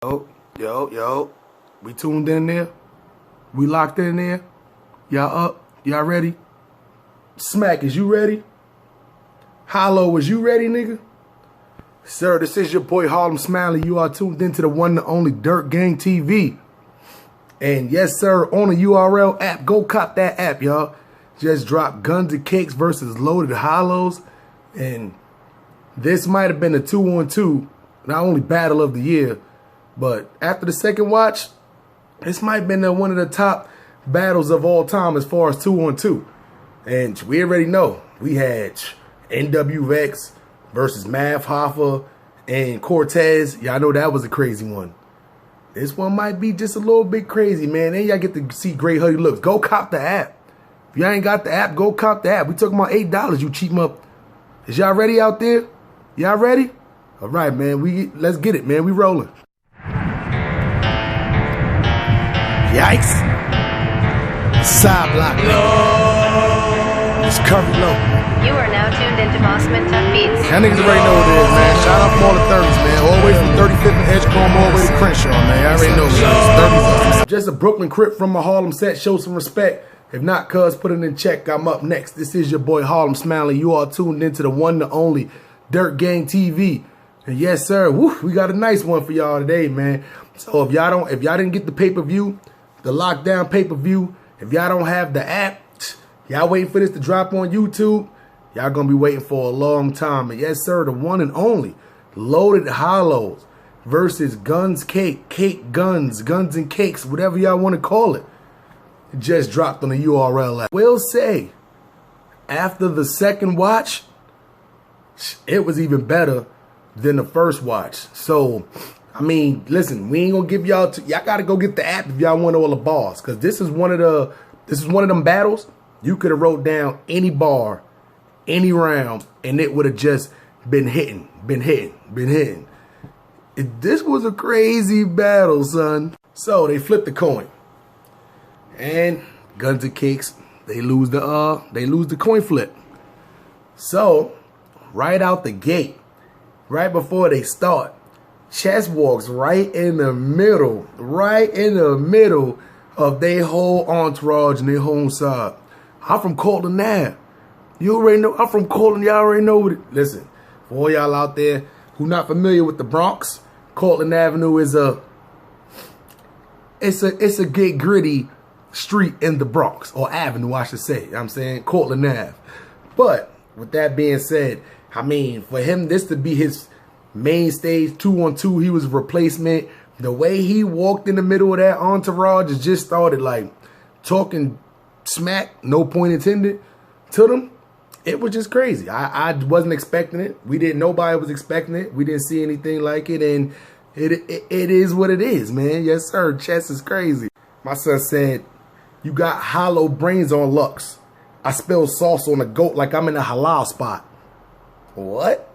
Yo. We tuned in there. We locked in there. Y'all up? Y'all ready? Smack, is you ready? Hollow, is you ready, nigga? Sir, this is your boy Harlem Smiley. You are tuned into the one and only Dirt Gang TV. And yes, sir, on the URL app, go cop that app, y'all. Just dropped Guns and Cakes versus Loaded Hollows. And this might have been a 2-on-2, not only battle of the year, but after the second watch, this might have been one of the top battles of all time as far as 2-on-2. And we already know we had NW Vex versus Math Hoffa and Cortez. Y'all know that was a crazy one. This one might be just a little bit crazy, man. And y'all get to see great hoodie looks. Go cop the app. If y'all ain't got the app, go cop the app. We talking about $8, you cheap up. Is y'all ready out there? Y'all ready? All right, man. Let's get it, man. We rolling. Yikes. Side block. It's Curry Low. You are now tuned into Mossman Tough Beats. Y'all niggas already know what it is, man. Shout out from all the 30s, man. All the way from 35th and Edgecombe all the way to Crenshaw, man. I already know what it is. 30s. Just a Brooklyn Crip from a Harlem set. Show some respect. If not, cuz, put it in check. I'm up next. This is your boy Harlem Smiley. You are tuned into the one and only Dirt Gang TV. And yes, sir, we got a nice one for y'all today, man. So if y'all didn't get the pay-per-view, the lockdown pay-per-view, if y'all don't have the app, y'all waiting for this to drop on YouTube, y'all gonna be waiting for a long time. And yes, sir, the one and only Loaded Hollows versus Guns Cake Guns and Cakes, whatever y'all want to call it. It just dropped on the URL app. Will say, after the second watch, it was even better than the first watch. So, I mean, listen, we ain't gonna give y'all. Y'all gotta go get the app if y'all want all the bars, cause this is one of them battles. You could have wrote down any bar, any round, and it would have just been hitting. This was a crazy battle, son. So they flipped the coin, and Guns and Cakes, they lose the coin flip. So right out the gate, right before they start, Chess walks right in the middle of their whole entourage and their whole side. I'm from Cortland Ave. You already know I'm from Cortland. Y'all already know what it. Listen, for all y'all out there who not familiar with the Bronx, Cortland Avenue is it's a get gritty street in the Bronx, or avenue, I should say. I'm saying Cortland Ave. But with that being said, I mean, for him this to be his main stage 2-on-2, he was a replacement. The way he walked in the middle of that entourage and just started like talking smack, no point intended, to them, it was just crazy. I wasn't expecting it. Nobody was expecting it. We didn't see anything like it, and it is what it is, man. Yes, sir. Chess is crazy. My son said, "You got hollow brains on Lux. I spilled sauce on a goat like I'm in a halal spot." What?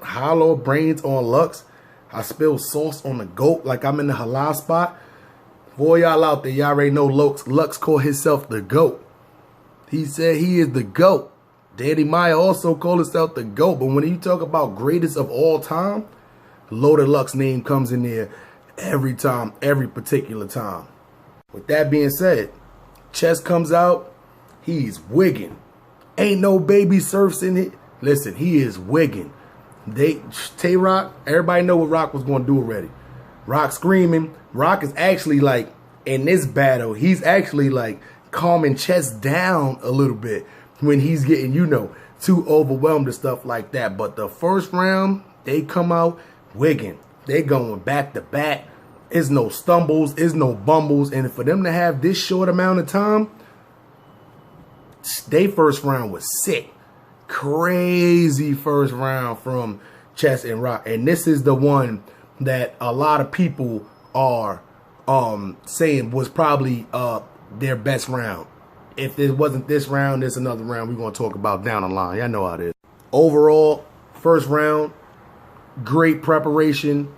Hollow brains on Lux? I spilled sauce on the goat like I'm in the halal spot? Boy, y'all out there, y'all already know Lux called himself the GOAT. He said he is the GOAT. Danny Meyer also called himself the GOAT. But when you talk about greatest of all time, Loaded Lux name comes in there every time, every particular time. With that being said, Chess comes out, he's wigging. Ain't no baby surfs in it. Listen, he is wigging. Tay-Rock, everybody know what Rock was going to do already. Rock screaming. Rock is actually like, in this battle, he's actually like calming Chess down a little bit when he's getting, too overwhelmed and stuff like that. But the first round, they come out wigging. They going back to back. It's no stumbles. It's no bumbles. And for them to have this short amount of time, they first round was sick. Crazy first round from Chess and Rock. And this is the one that a lot of people are saying was probably their best round. If it wasn't this round, there's another round we're going to talk about down the line. Y'all know how it is. Overall, first round, great preparation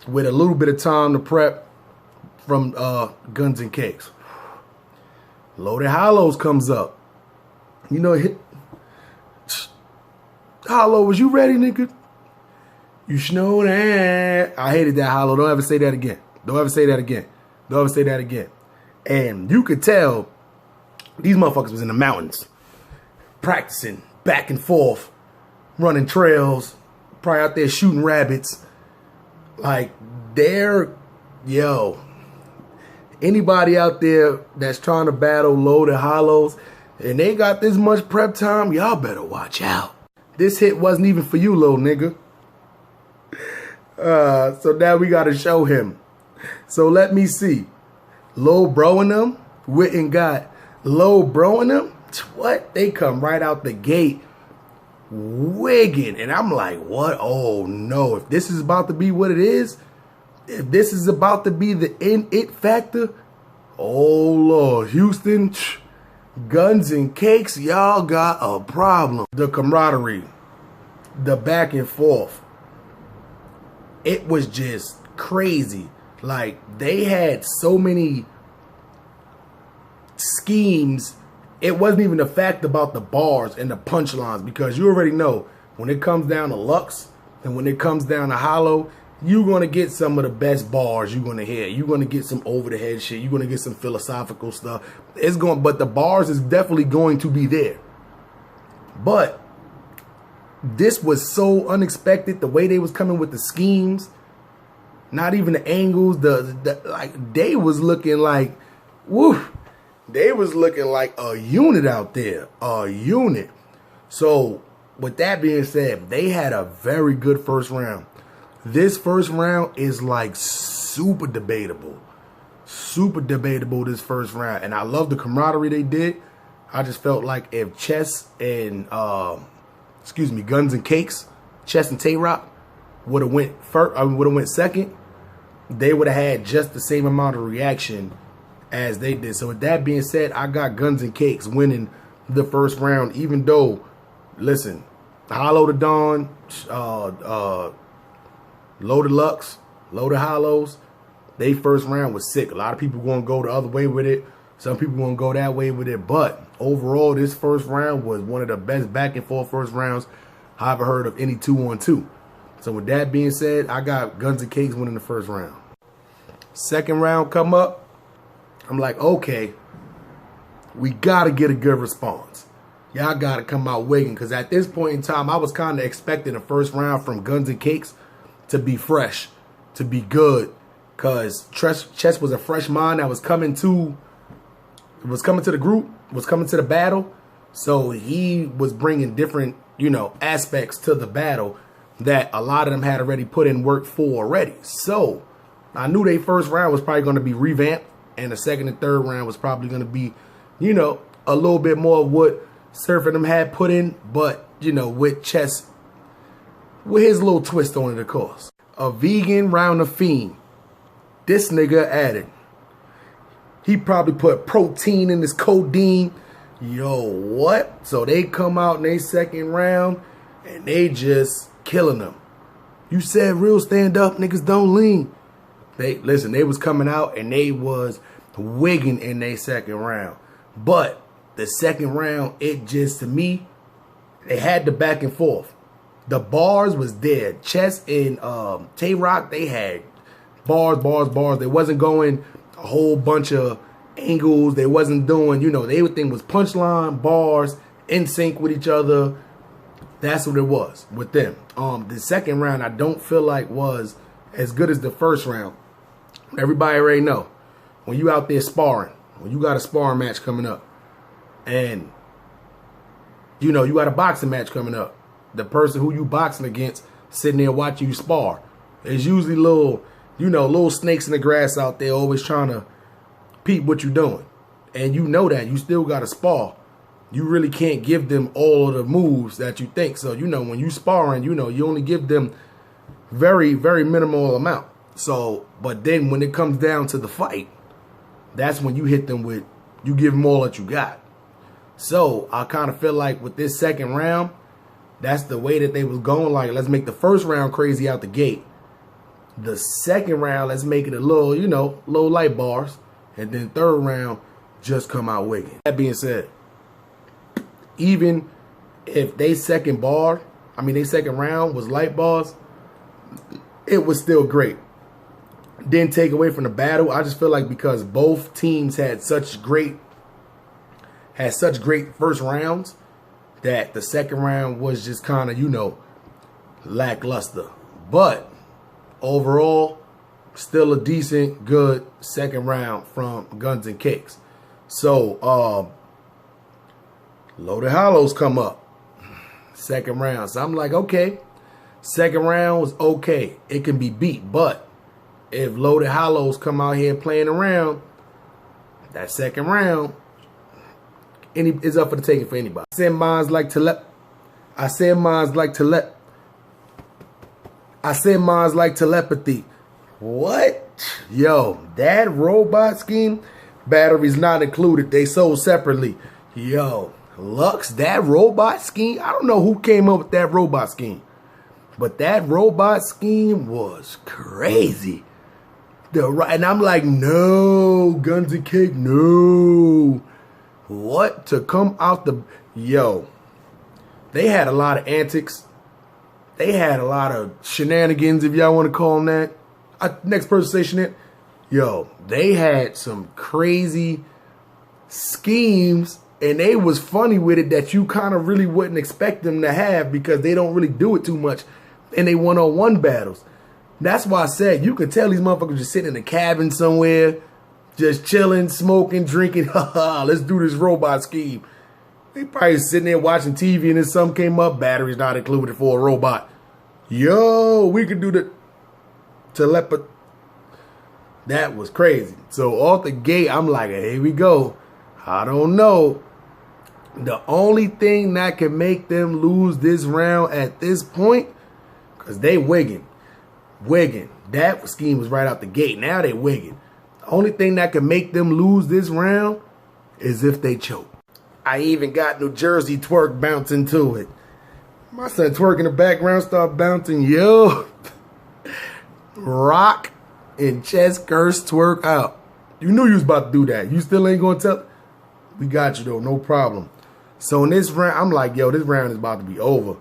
with a little bit of time to prep from Guns and Cakes. Loaded Hollows comes up. Hollow, was you ready, nigga? You know that. I hated that hollow. Don't ever say that again. Don't ever say that again. Don't ever say that again. And you could tell these motherfuckers was in the mountains practicing back and forth, running trails, probably out there shooting rabbits. Like, anybody out there that's trying to battle loaded hollows and they got this much prep time, y'all better watch out. This hit wasn't even for you, little nigga. So now we got to show him. So let me see. Lil Bro and them, Witten got Lil Bro and them. What? They come right out the gate wigging. And I'm like, what? Oh no. If this is about to be what it is, if this is about to be the it factor, oh Lord, Houston, Guns and Cakes, y'all got a problem. The camaraderie, the back and forth, it was just crazy. Like, they had so many schemes. It wasn't even the fact about the bars and the punchlines, because you already know when it comes down to Lux and when it comes down to Hollow, you're going to get some of the best bars you're going to hear. You're going to get some over the head shit. You're going to get some philosophical stuff. But the bars is definitely going to be there. But this was so unexpected, the way they was coming with the schemes. Not even the angles, like, they was looking like, woo, they was looking like a unit out there, a unit. So with that being said, they had a very good first round. This first round is like super debatable this first round. And I love the camaraderie they did. I just felt like if Chess and, Guns and Cakes, Chess and Tay-Rock would have went first, would have went second, they would have had just the same amount of reaction as they did. So with that being said, I got Guns and Cakes winning the first round, even though, listen, Hollow to Dawn, Loaded Lux, Loaded Hollows, they first round was sick. A lot of people going to go the other way with it. Some people going to go that way with it. But overall, this first round was one of the best back and forth first rounds I ever heard of any 2-on-2. So with that being said, I got Guns and Cakes winning the first round. Second round come up. I'm like, okay, we got to get a good response. Y'all got to come out wigging, because at this point in time, I was kind of expecting the first round from Guns and Cakes to be fresh, to be good, because Chess was a fresh mind that was coming to the group, was coming to the battle. So he was bringing different, aspects to the battle that a lot of them had already put in work for already. So I knew their first round was probably going to be revamped, and the second and third round was probably going to be, a little bit more of what Surf and them had put in, but, with Chess, with his little twist on it, of course. A vegan round of Fiend. This nigga added. He probably put protein in his codeine. Yo, what? So they come out in their second round, and they just killing them. You said real stand-up niggas don't lean. They was coming out and they was wigging in their second round. But the second round, it just, to me, they had the back and forth. The bars was there. Chess and Tay-Rock, they had bars. They wasn't going a whole bunch of angles. They wasn't doing, everything was punchline, bars, in sync with each other. That's what it was with them. The second round, I don't feel like was as good as the first round. Everybody already know, when you out there sparring, when you got a sparring match coming up, and you got a boxing match coming up, the person who you boxing against sitting there watching you spar, there's usually little snakes in the grass out there always trying to peep what you're doing. And that you still got to spar. You really can't give them all of the moves that you think. So, when you sparring, you only give them very, very minimal amount. So, but then when it comes down to the fight, that's when you hit them with, you give them all that you got. So, I kind of feel like with this second round, that's the way that they was going. Like, let's make the first round crazy out the gate. The second round, let's make it a little, low light bars. And then third round, just come out wigging. That being said, even if they second round was light bars, it was still great. Didn't take away from the battle. I just feel like because both teams had such great first rounds that the second round was just kind of, lackluster. But overall, still a decent, good second round from Guns and Kicks. So, Loaded Hollows come up. Second round. So I'm like, okay. Second round was okay. It can be beat. But if Loaded Hollows come out here playing around, that second round is up for the taking for anybody. I said mine's like telepathy. What? Yo, that robot scheme, batteries not included. They sold separately. Yo, Lux, that robot scheme, I don't know who came up with that robot scheme. But that robot scheme was crazy. And I'm like, no, Guns and Cake, no. What? To come out the... Yo, they had a lot of antics. They had a lot of shenanigans, if y'all want to call them that. Next person say shenanigans. Yo, they had some crazy schemes, and they was funny with it that you kind of really wouldn't expect them to have because they don't really do it too much in they one-on-one battles. That's why I said you can tell these motherfuckers just sitting in a cabin somewhere, just chilling, smoking, drinking. Let's do this robot scheme. They probably sitting there watching TV and then something came up, batteries not included for a robot. Yo, we could do the telepathy. That was crazy. So off the gate, I'm like, here we go. I don't know. The only thing that can make them lose this round at this point, because they wigging. That scheme was right out the gate. Now they wigging. The only thing that can make them lose this round is if they choke. I even got New Jersey twerk bouncing to it. My son twerk in the background, start bouncing. Yo. Rock and chest curse twerk out. You knew you was about to do that. You still ain't going to tell? We got you, though. No problem. So in this round, I'm like, yo, this round is about to be over.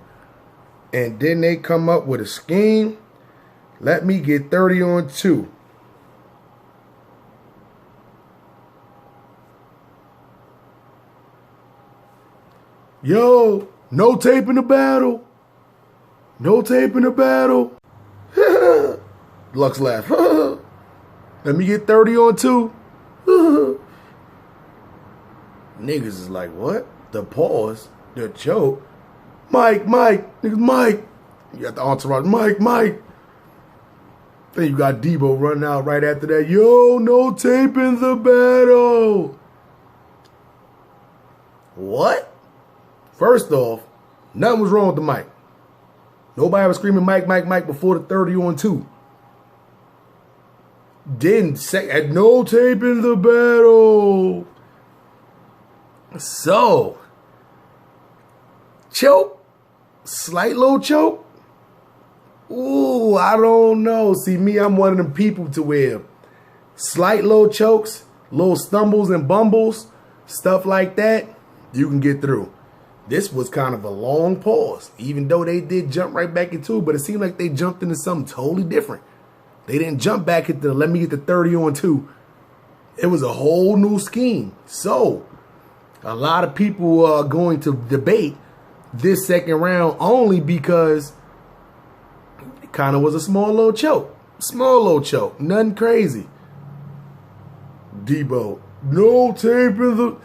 And then they come up with a scheme. Let me get 30 on 2. Yo, no tape in the battle. No tape in the battle. Lux laugh. Let me get 30 on 2. Niggas is like, what? The pause, the choke. Mike, niggas, Mike. You got the entourage, Mike. Then you got Debo running out right after that. Yo, no tape in the battle. What? First off, nothing was wrong with the mic. Nobody was screaming Mike before the 30 on 2. Didn't say, had no tape in the battle. So, choke. Slight little choke. Ooh, I don't know. See, me, I'm one of them people to where slight little chokes, little stumbles and bumbles, stuff like that, you can get through. This was kind of a long pause, even though they did jump right back into it, but it seemed like they jumped into something totally different. They didn't jump back into let me get the 30 on 2. It was a whole new scheme. So, a lot of people are going to debate this second round only because it kind of was a small little choke. Small little choke. Nothing crazy. Debo, no tape in the...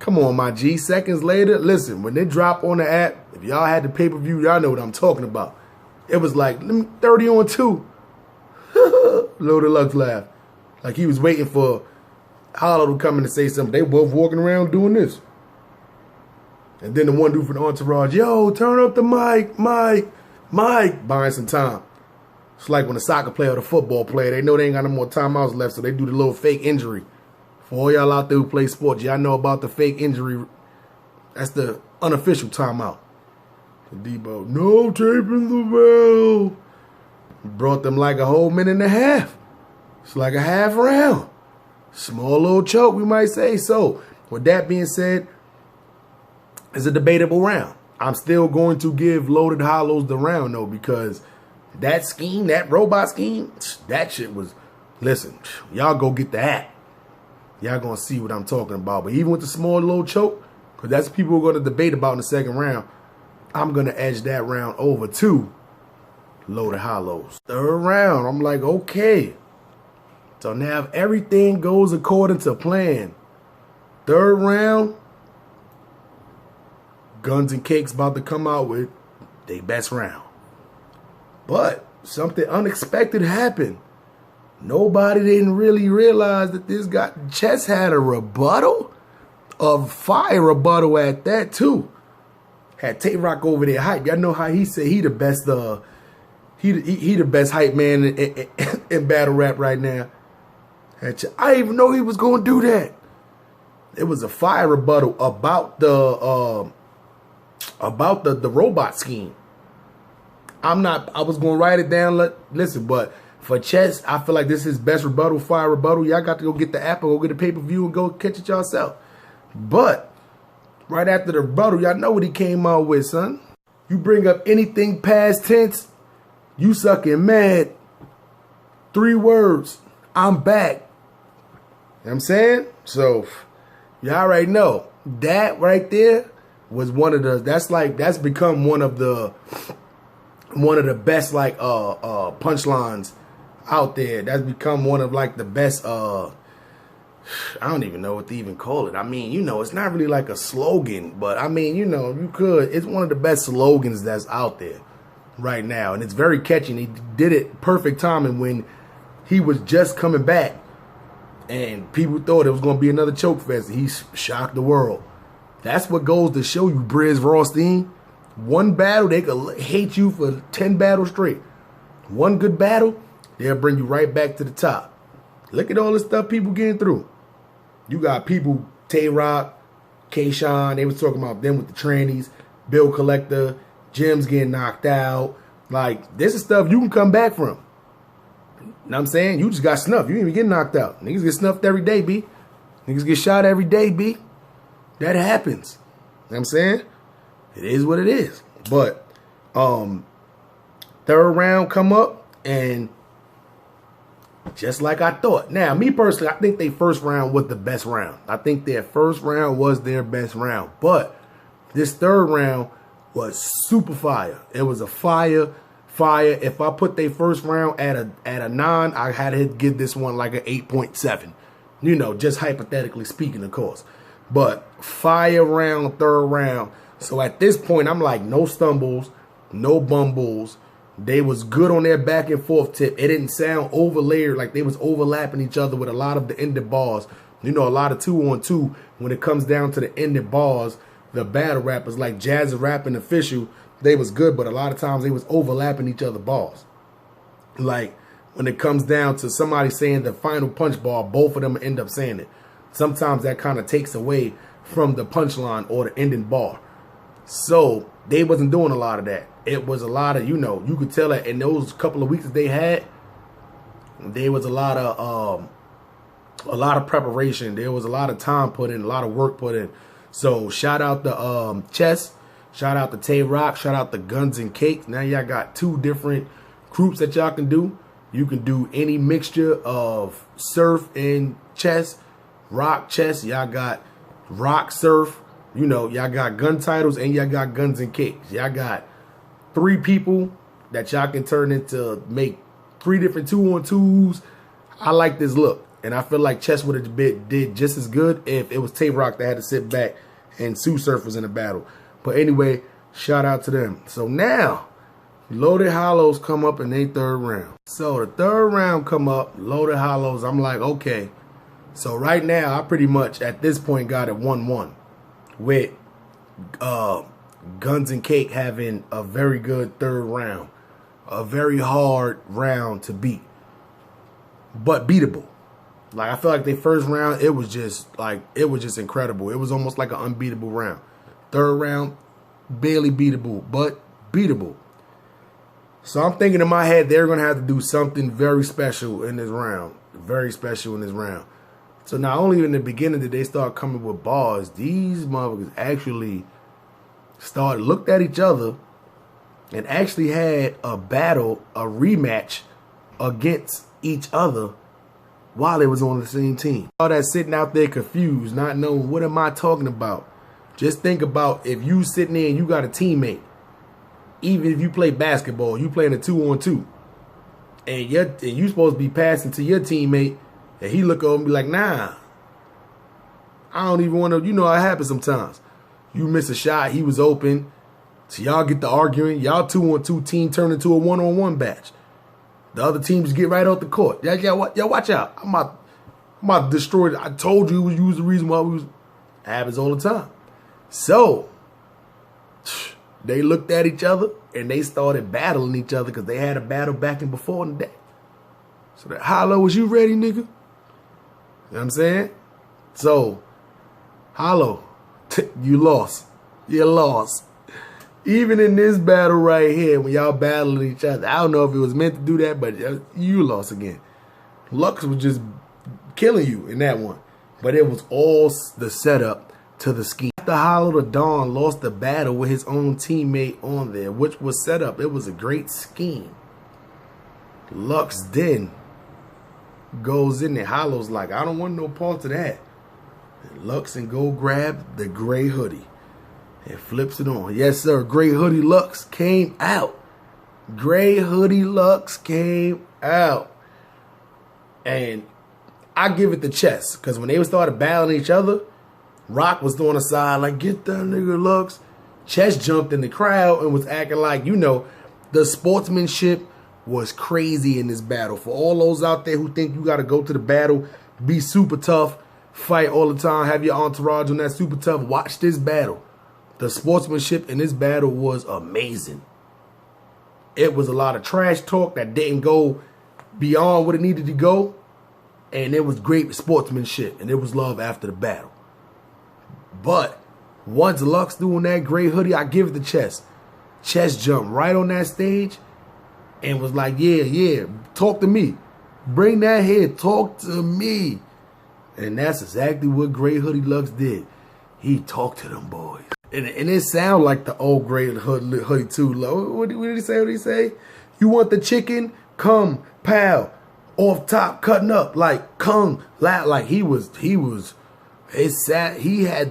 Come on, my G. Seconds later, listen, when they drop on the app, if y'all had the pay-per-view, y'all know what I'm talking about. It was like, let me 30 on 2. Loaded Lux laugh. Like he was waiting for Hollow to come in and say something. They both walking around doing this. And then the one dude from the entourage, yo, turn up the mic, buying some time. It's like when a soccer player or a football player, they know they ain't got no more timeouts left, so they do the little fake injury. For all y'all out there who play sports, y'all know about the fake injury. That's the unofficial timeout. So Debo, no tape in the bell. Brought them like a whole minute and a half. It's like a half round. Small little choke, we might say. So, with that being said, it's a debatable round. I'm still going to give Loaded Hollows the round, though, because That scheme, that robot scheme, that shit was, listen, y'all go get the app. Y'all gonna see what I'm talking about. But even with the small little choke, because that's what people are gonna debate about in the second round, I'm gonna edge that round over to Loaded Hollows. Third round, I'm like, okay. So now if everything goes according to plan, third round, Guns and Cake's about to come out with their best round. But something unexpected happened. Nobody didn't really realize that this guy, Chess, had a rebuttal, a fire rebuttal at that too. Had Tay-Rock over there hype. Y'all know how he said he the best, he the best hype man in battle rap right now. I didn't even know he was gonna do that. It was a fire rebuttal about the robot scheme. I was gonna write it down. Listen, but for Chess, I feel like this is his best rebuttal, fire rebuttal. Y'all got to go get the app or go get a pay-per-view and go catch it yourself. But right after the rebuttal, y'all know what he came out with, son. You bring up anything past tense, you sucking mad. 3 words, I'm back. You know what I'm saying? So, y'all already know. That right there was that's become one of the best punchlines out there. That's become one of like the best I don't even know what to even call it. I mean, it's not really like a slogan, but I mean, it's one of the best slogans that's out there right now. And it's very catchy. And he did it perfect timing when he was just coming back. And people thought it was going to be another choke fest. He shocked the world. That's what goes to show you, Briz Rothstein. One battle, they could hate you for 10 battles straight. One good battle, they'll bring you right back to the top. Look at all the stuff people getting through. You got people, Tay-Rock, K-Shine, they was talking about them with the trannies, Bill Collector, Jim's getting knocked out. Like, this is stuff you can come back from. You know what I'm saying? You just got snuffed. You didn't even get knocked out. Niggas get snuffed every day, B. Niggas get shot every day, B. That happens. You know what I'm saying? It is what it is. But third round come up and just like I thought. Now, me personally, I think their first round was the best round. I think their first round was their best round. But this third round was super fire. It was a fire. If I put their first round at a 9, I had to give this one like an 8.7. Just hypothetically speaking, of course. But fire round, third round. So at this point, I'm like, no stumbles, no bumbles. They was good on their back and forth tip. It didn't sound overlayered, like they was overlapping each other with a lot of the ended bars. A lot of 2-on-2 when it comes down to the ended bars. The battle rappers like Jazz Rap and Official, they was good, but a lot of times they was overlapping each other bars. Like when it comes down to somebody saying the final punch bar, both of them end up saying it. Sometimes that kind of takes away from the punchline or the ending bar. So they wasn't doing a lot of that. It was a lot of, you could tell that in those couple of weeks that they had, there was a lot of preparation. There was a lot of time put in, a lot of work put in. So shout out to Chess, shout out to Tay-Rock, shout out to Guns and Cake. Now y'all got 2 different groups that y'all can do. You can do any mixture of surf and chess, rock, chess. Y'all got rock, surf. Y'all got gun titles and y'all got Guns and Cakes. Y'all got 3 people that y'all can turn into make 3 different 2-on-2s. I like this look. And I feel like Chess would have did just as good if it was Tay-Rock that had to sit back and Sue Surf was in the battle. But anyway, shout out to them. So now, Loaded Hollows come up in their third round. So the third round come up, Loaded Hollows. I'm like, okay. So right now, I pretty much at this point got it 1-1 with Guns and Cake having a very good third round. A very hard round to beat. But beatable. Like, I feel like their first round, it was just incredible. It was almost like an unbeatable round. Third round, barely beatable, but beatable. So I'm thinking in my head, they're going to have to do something very special in this round. Very special in this round. So not only in the beginning did they start coming with bars, these motherfuckers actually looked at each other and actually had a battle, a rematch against each other while they was on the same team. All that sitting out there confused, not knowing what am I talking about. Just think about if you sitting there and you got a teammate, even if you play basketball, you playing a 2-on-2, and you supposed to be passing to your teammate, and he look over and be like, nah, I don't even want to, you know how it happens sometimes. You miss a shot, he was open, so y'all get to arguing, y'all 2-on-2 team turn into a 1-on-1 batch. The other team just get right off the court. Y'all watch out. I'm about to destroy it. I told you you was the reason why we was. It happens all the time. So, they looked at each other and they started battling each other because they had a battle back and before in the day. So that Hollow, was you ready, nigga? You know what I'm saying? So, Hollow, you lost. You lost. Even in this battle right here, when y'all battling each other, I don't know if it was meant to do that, but you lost again. Lux was just killing you in that one. But it was all the setup to the scheme. After Hollow the Dawn lost the battle with his own teammate on there, which was set up. It was a great scheme. Lux then goes in there. Hollow's like, I don't want no part of that. And Lux and go grab the gray hoodie. And flips it on. Yes, sir. Gray Hoodie Lux came out. Gray Hoodie Lux came out. And I give it to Chess. Because when they started battling each other, Rock was on the side like, get that nigga Lux. Chess jumped in the crowd and was acting like, you know, the sportsmanship was crazy in this battle. For all those out there who think you got to go to the battle, be super tough, fight all the time, have your entourage on that super tough, watch this battle. The sportsmanship in this battle was amazing. It was a lot of trash talk that didn't go beyond what it needed to go. And it was great sportsmanship. And it was love after the battle. But once Lux doing that gray hoodie, I give it to Chess. Chess jumped right on that stage and was like, yeah, talk to me. Bring that here, talk to me. And that's exactly what Gray Hoodie Lux did. He talked to them boys. And it sound like the old Gray Hoodie too. What did he say? What did he say? You want the chicken? Come, pal. Off top, cutting up. Like, come, loud. Like, he had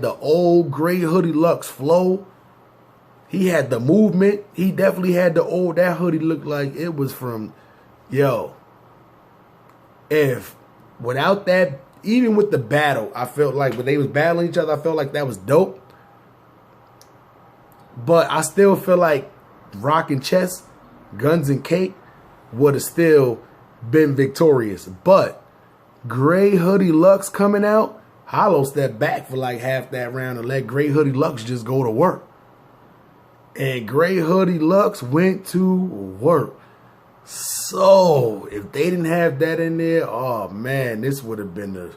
the old Gray Hoodie Lux flow. He had the movement. He definitely had that hoodie looked like it was from, yo. If, without that, even with the battle, I felt like when they was battling each other, I felt like that was dope. But I still feel like Rock and Chess, Guns and Cake would have still been victorious. But Gray Hoodie Lux coming out, Hollow stepped back for like half that round and let Gray Hoodie Lux just go to work. And Gray Hoodie Lux went to work. So, if they didn't have that in there, oh man, this would have been a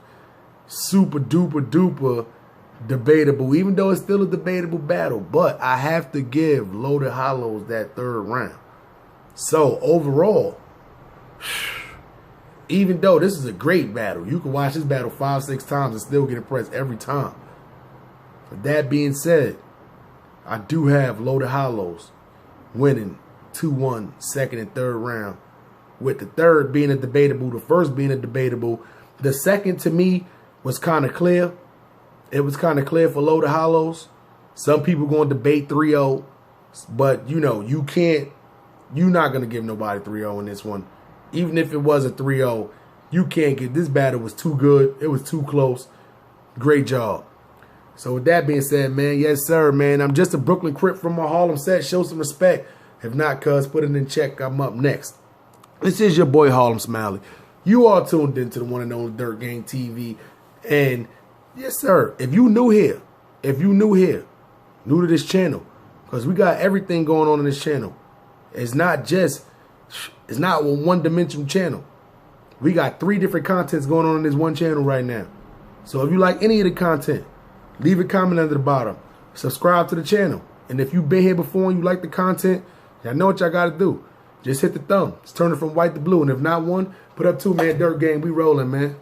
super duper duper debatable, even though it's still a debatable battle. But I have to give Loaded Hollows that third round. So, overall, even though this is a great battle, you can watch this battle 5-6 times and still get impressed every time. But that being said, I do have Loaded Hollows winning 2-1 second and third round, with the third being a debatable, the first being a debatable. The second to me was kind of clear. It was kind of clear for Loaded Hollows. Some people going to debate 3-0, but you know, you're not going to give nobody 3-0 in this one. Even if it was a 3-0, you can't get, this battle was too good. It was too close. Great job. So with that being said, man, yes sir, man, I'm just a Brooklyn Crip from my Harlem set. Show some respect. If not, cuz, put it in check. I'm up next. This is your boy Harlem Smiley. You are tuned into the one and only Dirt Gang TV. And yes, sir, if you new here, new to this channel, because we got everything going on in this channel. It's not a one-dimensional channel. We got 3 different contents going on in this one channel right now. So if you like any of the content, leave a comment under the bottom. Subscribe to the channel. And if you've been here before and you like the content, y'all know what y'all got to do. Just hit the thumb. Just turn it from white to blue. And if not one, put up 2, man. Dirt Gang, we rolling, man.